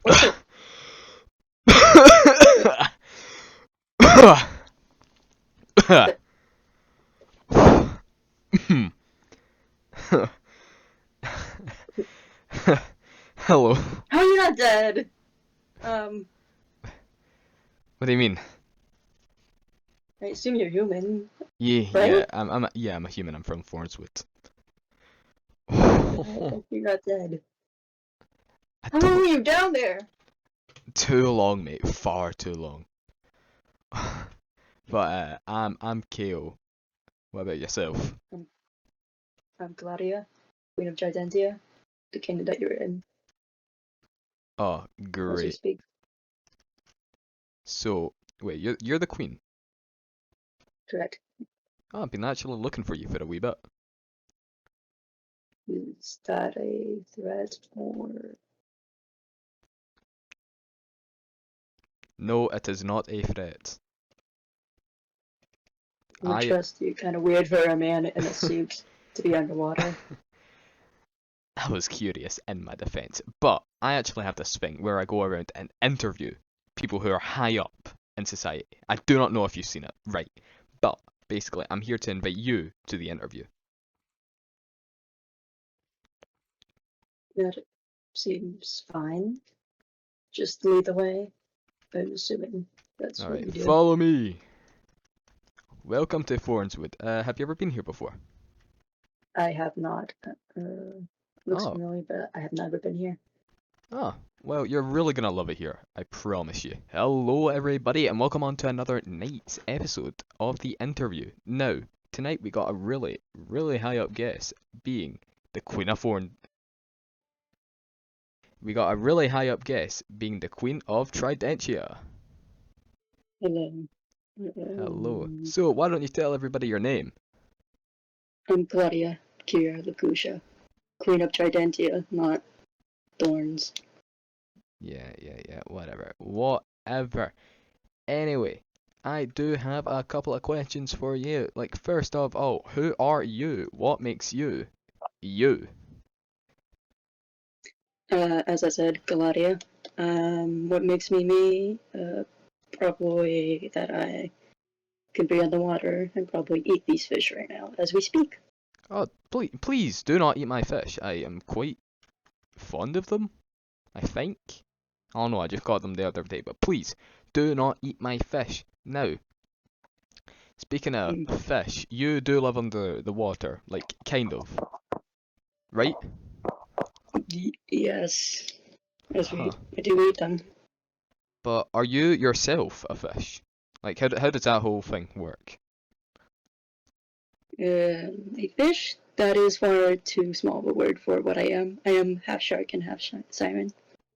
What the? the Hello. how are you not dead? What do you mean? I assume you're human, Yeah, right? yeah, I'm a human. I'm from Fornswood. You're not dead. I How long don't. were you down there? Too long, mate. Far too long. But I'm KO. What about yourself? I'm, I'm Gladia, Queen of Gigantia, the kingdom that you're in Oh, as we great. speak. So, wait, you're the queen. Correct. Oh, I've been actually looking for you for a wee bit. Is that a threat or No, it is not a threat. we I trust you? Kind of weird for a man in a suit to be underwater. I was curious in my defense, but I actually have this thing where I go around and interview people who are high up in society. I do not know if you've seen it, right? But basically, I'm here to invite you to the interview. That seems fine. Just lead the way. I'm assuming that's what Alright, you do. follow me. Welcome to Fornswood. Have you ever been here before? I have not. Looks Oh, familiar, but I have never been here. oh, well, you're really gonna love it here. I promise you. Hello, everybody, and welcome on to another night's episode of the interview. Now, tonight we got a really, really high up guest, being the Queen of Forn. We got a really high up guest, being the Queen of Tridentia. Hello. Hello. So, why don't you tell everybody your name? I'm Claudia Kira Lacusha, Queen of Tridentia, not Thorns. Yeah, whatever. Whatever. Anyway, I do have a couple of questions for you. Like, first of all, who are you? What makes you you? As I said, Galadia. What makes me me? Probably that I can be underwater and probably eat these fish right now as we speak. Oh, please do not eat my fish. I am quite fond of them, I think. Oh no, I just got them the other day, but please do not eat my fish. Now, speaking of Mm. fish, you do live under the water, like, kind of, right? Yes, as Huh. we do eat them. But are you yourself a fish? Like, how does that whole thing work? A fish? That is far too small of a word for what I am. I am half shark and half siren.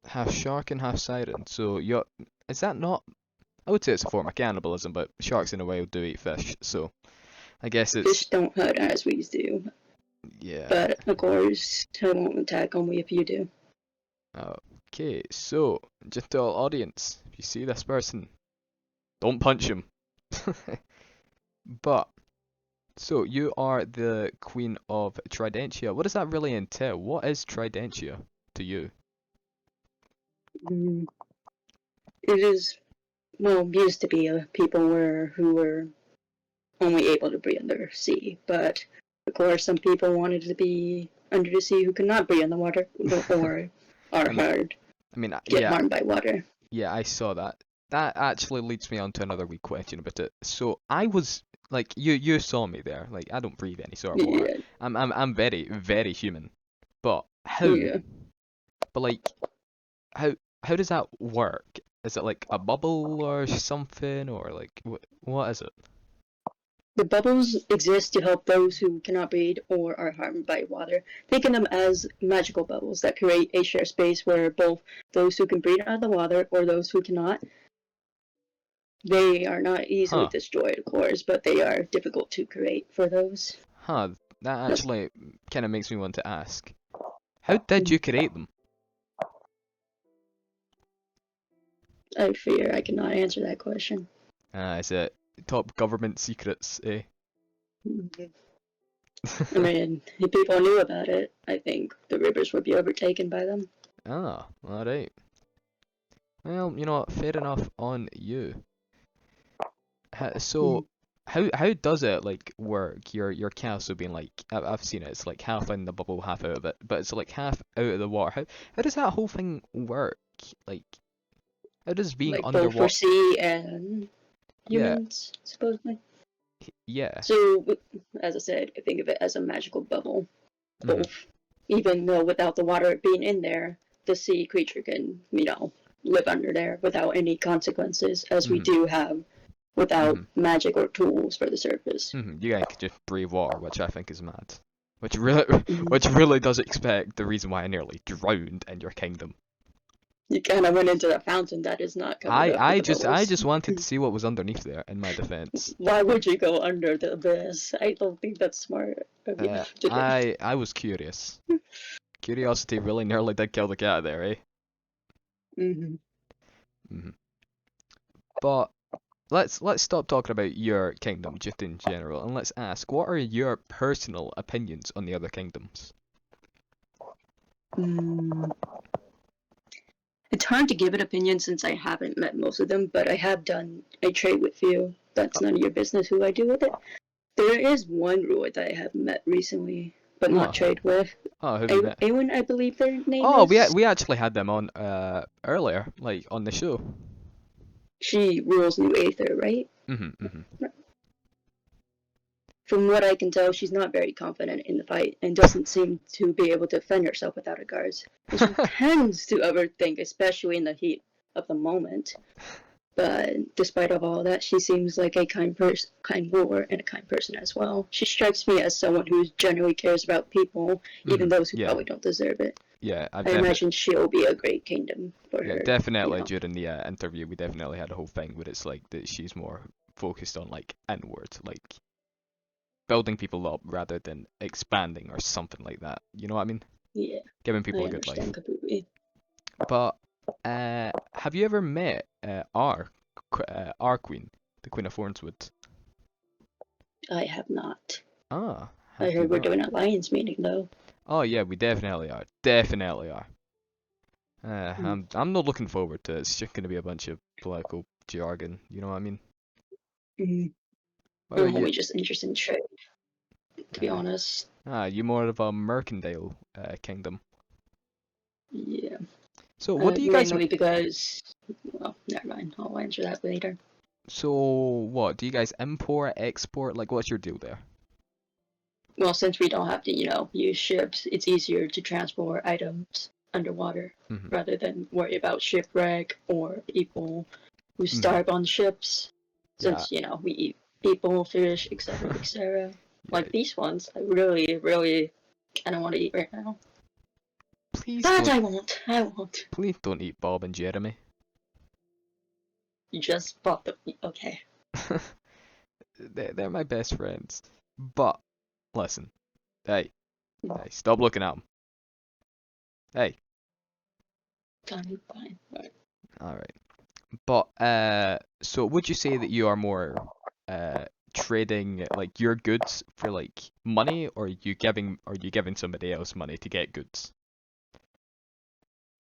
Half shark and half siren. So you're, is that not? I would say it's a form of cannibalism, but sharks in the wild do eat fish, so I guess it's Fish don't hurt as we do, yeah. but of course, I won't attack only if you do. Okay, so just to all audience, if you see this person, don't punch him. But so you are the queen of Tridentia. What does that really entail? What is Tridentia to you? Mm, it is, well, used to be people who were only able to breathe under sea, but of course, some people wanted to be under the sea who could not breathe in the water or are I mean, hard, I mean, get yeah, harmed by water. yeah, I saw that. That actually leads me on to another wee question about it. So I was like, you saw me there. Like I don't breathe any sort of water. Yeah, I'm very very human. But how? yeah. But like how does that work? Is it like a bubble or something or like what is it? The bubbles exist to help those who cannot breathe or are harmed by water. Think of them as magical bubbles that create a shared space where both those who can breathe out of the water or those who cannot, they are not easily Huh? destroyed, of course, but they are difficult to create for those. Huh? That That's, actually kind of makes me want to ask. How did you create them? I fear I cannot answer that question. Is it top government secrets, eh? I mean, if people knew about it, I think the rivers would be overtaken by them. Ah, alright. Well, you know what? Fair enough on you. So, Mhm. how does it like work? Your castle being like I've seen it. It's like half in the bubble, half out of it, but it's like half out of the water. How does that whole thing work? Like, how does being Like both for underwater? sea and Yeah, humans, supposedly. yeah. So, as I said, I think of it as a magical bubble. Mhm, Both, even though without the water being in there, the sea creature can, live under there without any consequences, as we mhm, do have without mhm, magic or tools for the surface. mhm. You guys could just breathe water, which I think is mad. Which really, Mhm. which really does expect the reason why I nearly drowned in your kingdom. You kind of went into the fountain that is not covered up with the I bubbles. just wanted to see what was underneath there. In my defense, Why would you go under the abyss? I don't think that's smart of you to do. I was curious. Curiosity really nearly did kill the cat there, eh? Hmm. Hmm. But let's stop talking about your kingdom just in general, and let's ask, what are your personal opinions on the other kingdoms? Mm. It's hard to give an opinion since I haven't met most of them, but I have done a trade with few. That's none of your business who I do with it. There is one druid that I have met recently, but not Oh, trade with. oh, who have you met? Awen, I believe their name Oh, is. we actually had them on earlier, like on the show. She rules New Aether, right? Mhm, mhm. From what I can tell, she's not very confident in the fight and doesn't seem to be able to defend herself without her guards. And she tends to overthink, especially in the heat of the moment. But despite of all that, she seems like a kind ruler, and a kind person as well. She strikes me as someone who generally cares about people, even Mhm. those who Yeah, probably don't deserve it. yeah. I imagine she'll be a great kingdom for Yeah, her, definitely during the interview, we definitely had a whole thing where it's like that she's more focused on like inward, like building people up rather than expanding or something like that. You know what I mean? Yeah, Giving I people a good life. understand completely. But have you ever met our queen, the Queen of Hornswood? I have not. Ah, I have you heard we're not? doing a Lions meeting though. Oh yeah, we definitely are. Definitely are. Mm. I'm not looking forward to it. It's just gonna be a bunch of political jargon. You know what I mean? Mm. What about I'm you? only just interested in trade, to be Uh, honest. you more of a mercantile kingdom. Yeah, So what do you guys? mainly because, well, never mind. I'll answer that later. So what do you guys import, export? Like, what's your deal there? Well, since we don't have to, use ships, it's easier to transport items underwater Hmm. rather than worry about shipwreck or people who Hmm. starve on ships. Yeah. Since, we eat people, fish, etc., etc. Yeah. Like these ones, I really, really kind of want to eat right now. Please But don't. I won't. I won't. Please don't eat Bob and Jeremy. You just bought the. Okay. They're my best friends. But listen, hey, hey, stop looking at them. Hey, Fine, fine. But all right. But so would you say that you are more trading like your goods for like money, or are you giving somebody else money to get goods?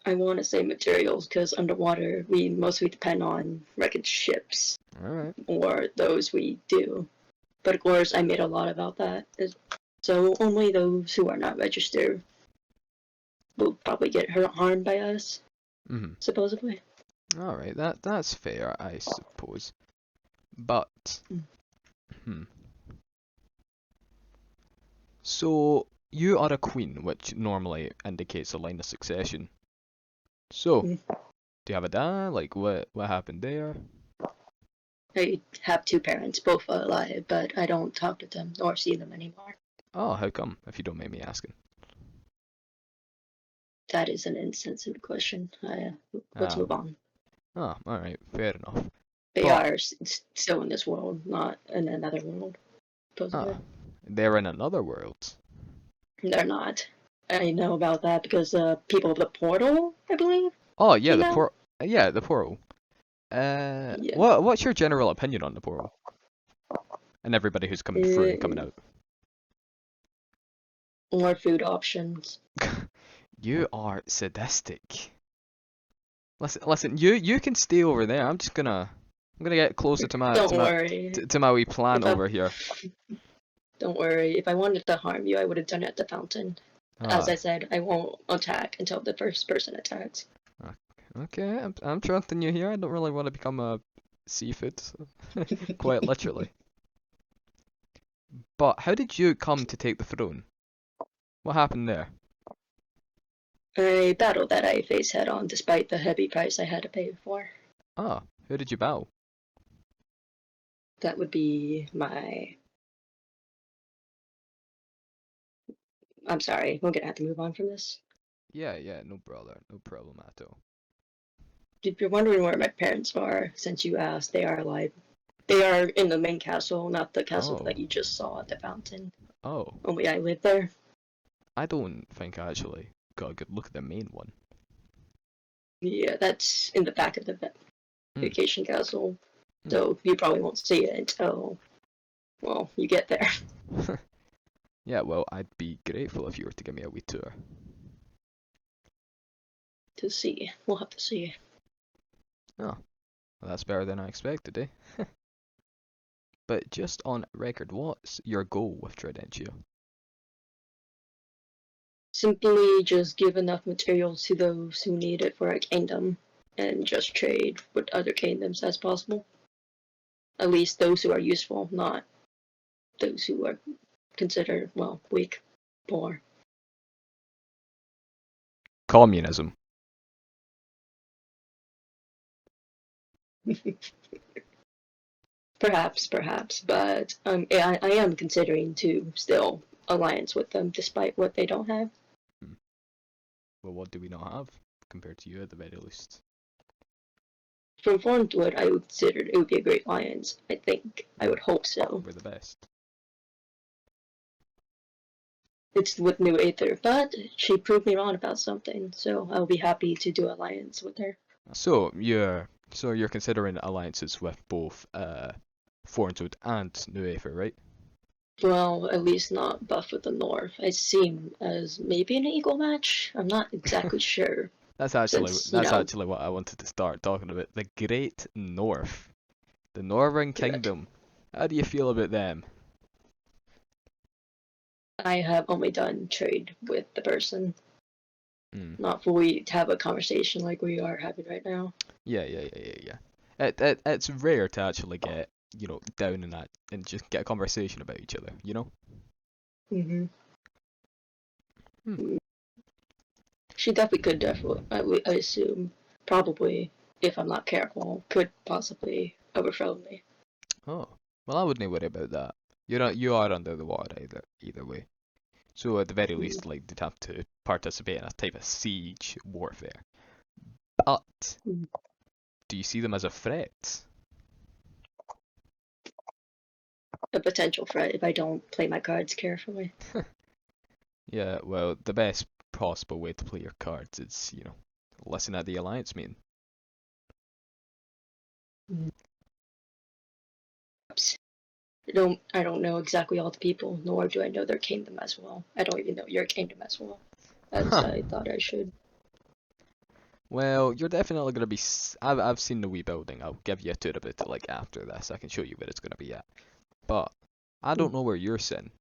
I want to say materials because underwater we mostly depend on wreckage ships All right. or those we do. But of course, I made a lot about that. So only those who are not registered will probably get harmed by us, Mm-hmm. supposedly. All right. That's fair, I suppose. But hmm. So you are a queen, which normally indicates a line of succession. So, Mm. do you have a dad? Like, what happened there? I have two parents, both alive, but I don't talk to them or see them anymore. Oh, how come? If you don't mind me asking. That is an insensitive question. Let's Ah, move on. oh, all right, fair enough. They But are still in this world, not in another world, ah, supposedly. they're in another world. They're not. I know about that because people of the portal, I believe, Oh yeah, came out. the portal. Yeah. What's your general opinion on the portal and everybody who's coming through and coming Uh, out? more food options. You are sadistic. Listen. You can stay over there. I'm gonna get closer to my Don't worry. to my wee plan If I, over here. don't worry. If I wanted to harm you, I would have done it at the fountain. As Ah, I said, I won't attack until the first person attacks. okay. I'm trusting you here. I don't really want to become a seafood, quite literally. But how did you come to take the throne? What happened there? A battle that I faced head on, despite the heavy price I had to pay for. Ah, who did you battle? That would be my. I'm sorry, we're gonna have to move on from this. Yeah, no brother, no problem at all. If you're wondering where my parents are, since you asked, they are alive. They are in the main castle, not the castle Oh, that you just saw at the fountain. oh, Only I live there. I don't think I actually got a good look at the main one. Yeah, that's in the back of the Hmm. vacation castle. Hmm. So you probably won't see it until, well, you get there. Yeah, well, I'd be grateful if you were to give me a wee tour. To see. We'll have to see. Oh, well, that's better than I expected, eh? But just on record, what's your goal with Tridentia? Simply just give enough materials to those who need it for a kingdom, and just trade with other kingdoms as possible. At least those who are useful, not those who are considered, well, weak, poor. Communism. Perhaps, but I am considering to still alliance with them despite what they don't have. Hmm. Well, what do we not have compared to you at the very least? From Thornwood, I would consider it would be a great alliance. I think. I would hope so. We're the best. It's with New Aether, but she proved me wrong about something, so I'll be happy to do alliance with her. So you're considering alliances with both Fornswood and New Aether, right? Well, at least not Buff with the North. I seem as maybe an equal match. I'm not exactly sure, That's actually since that's actually what I wanted to start talking about. The Great North, the Northern correct. Kingdom. How do you feel about them? I have only done trade with the person, Mm. not fully have a conversation like we are having right now. Yeah. It's rare to actually get down in that and just get a conversation about each other. Mm-hmm. Hmm. She definitely could I assume, probably, if I'm not careful, could possibly overthrow me. Oh, well, I wouldn't worry about that. You are under the water either way. So at the very least, like, they'd have to participate in a type of siege warfare. But Mm. do you see them as a threat? A potential threat if I don't play my cards carefully. Yeah, well, the best possible way to play your cards is, listen at the alliance meeting. Perhaps. I don't know exactly all the people, nor do I know their kingdom as well. I don't even know your kingdom as well as Huh. I thought I should. Well, you're definitely gonna be. I've seen the wee building. I'll give you a tour of it like after this. I can show you where it's gonna be at. But I don't know where you're sitting.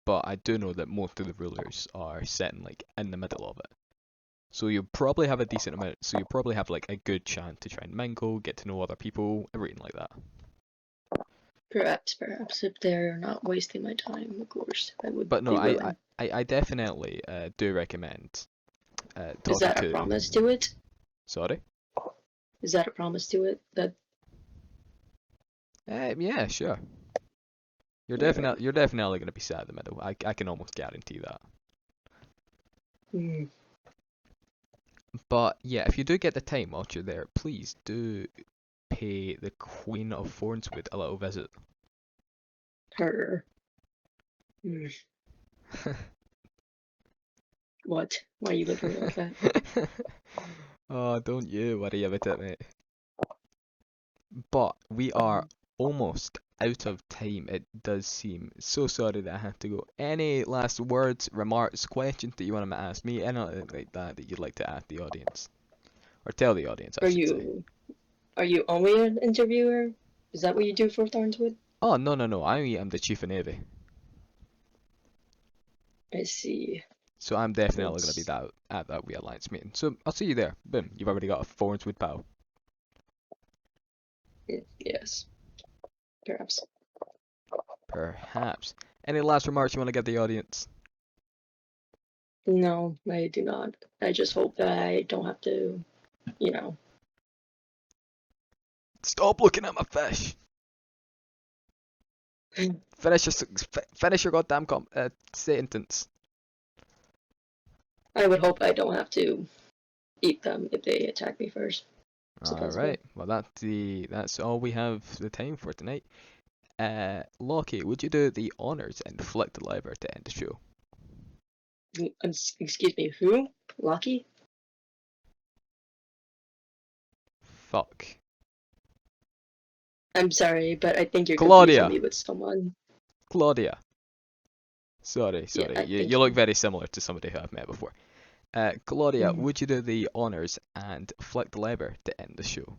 But I do know that most of the rulers are sitting like in the middle of it. So you probably have a decent amount. So you probably have like a good chance to try and mingle, get to know other people, everything like that. Perhaps, if they're not wasting my time, of course, I would But no, be I I, willing. I definitely do recommend Is talking that a to. promise to it? Sorry. Is that a promise to it? That Yeah, sure. You're alright. definitely gonna be sat in the middle. I can almost guarantee that. Hmm. But yeah, if you do get the time whilst you're there, please do pay the Queen of Thornswood a little visit. Her. Hmm. What? Why are you looking at me like that? Oh, don't you worry about it, mate. But we are almost out of time, it does seem. So sorry that I have to go. Any last words, remarks, questions that you want to ask me, anything like that that you'd like to ask the audience? Or tell the audience, I Are should say. you only an interviewer? Is that what you do for Thornswood? Oh, no, I am the Chief of Navy. I see. So I'm definitely going to be It's, that at that wee alliance meeting. So I'll see you there. Boom, you've already got a Thornswood pal. yes, perhaps. Perhaps. Any last remarks you want to give the audience? No, I do not. I just hope that I don't have to, you know. Stop looking at my fish. Finish your goddamn sentence. I would hope I don't have to eat them if they attack me first. All right. Well, that's all we have the time for tonight. Lockie, would you do the honors and flick the lever to end the show? Excuse me, who? Lucky? Fuck. I'm sorry, but I think you're Claudia. confusing me with someone. Claudia. Sorry. Yeah, I think You look so. very similar to somebody who I've met before. Claudia, Mhm. would you do the honors and flick the lever to end the show?